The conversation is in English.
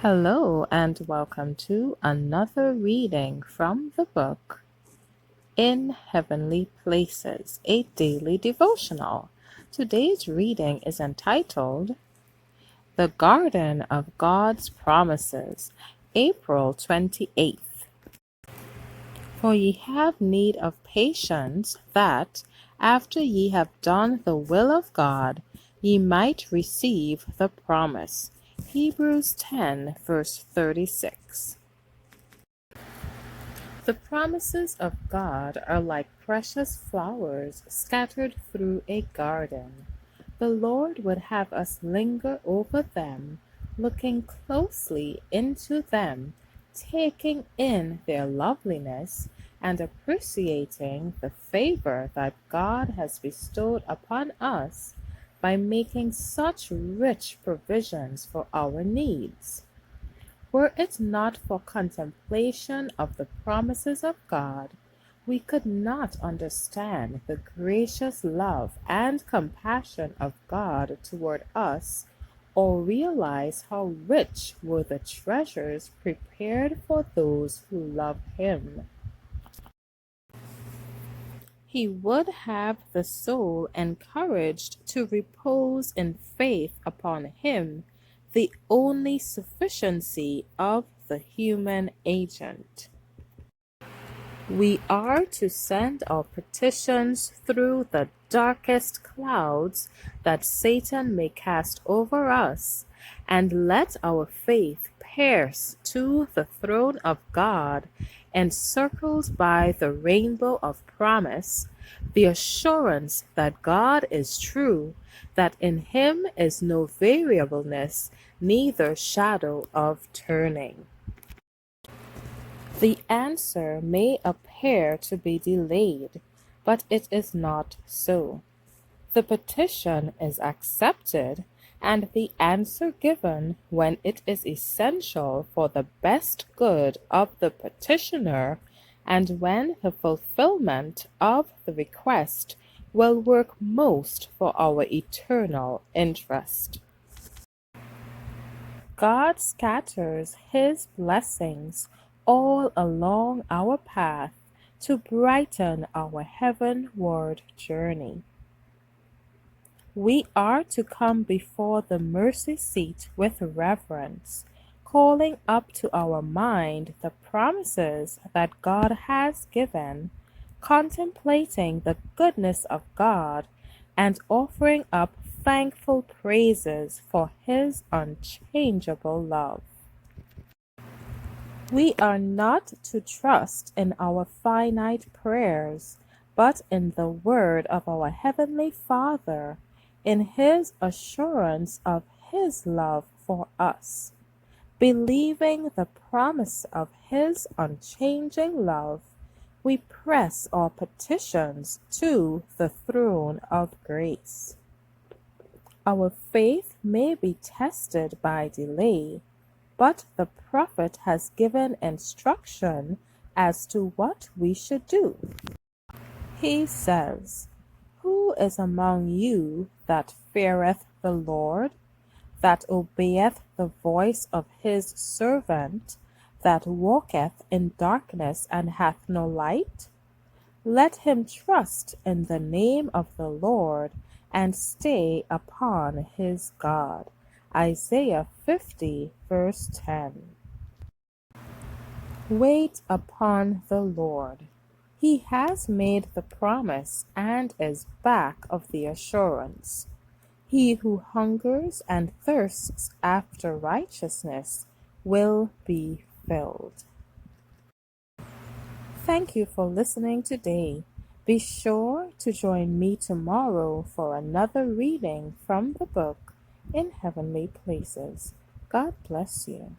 Hello, and welcome to another reading from the book In Heavenly Places, a daily devotional. Today's reading is entitled The Garden of God's Promises, April 28th. For ye have need of patience, that, after ye have done the will of God, ye might receive the promise. Hebrews 10, verse 36. The promises of God are like precious flowers scattered through a garden. The Lord would have us linger over them, looking closely into them, taking in their loveliness, and appreciating the favor that God has bestowed upon us by making such rich provisions for our needs. Were it not for contemplation of the promises of God, we could not understand the gracious love and compassion of God toward us, or realize how rich were the treasures prepared for those who love Him. He would have the soul encouraged to repose in faith upon Him, the only sufficiency of the human agent. We are to send our petitions through the darkest clouds that Satan may cast over us, and let our faith pierce to the throne of God, encircled by the rainbow of promise, the assurance that God is true, that in Him is no variableness, neither shadow of turning. The answer may appear to be delayed, but it is not so. The petition is accepted, and the answer given when it is essential for the best good of the petitioner, and when the fulfillment of the request will work most for our eternal interest. God scatters His blessings all along our path to brighten our heavenward journey. We are to come before the mercy seat with reverence, calling up to our mind the promises that God has given, contemplating the goodness of God, and offering up thankful praises for His unchangeable love. We are not to trust in our finite prayers, but in the word of our Heavenly Father, in His assurance of His love for us. Believing the promise of His unchanging love, we press our petitions to the throne of grace. Our faith may be tested by delay, but the prophet has given instruction as to what we should do. He says, Who is among you that feareth the Lord, that obeyeth the voice of his servant, that walketh in darkness and hath no light? Let him trust in the name of the Lord, and stay upon his God. Isaiah 50, verse 10. Wait upon the Lord. He has made the promise and is back of the assurance. He who hungers and thirsts after righteousness will be filled. Thank you for listening today. Be sure to join me tomorrow for another reading from the book In Heavenly Places. God bless you.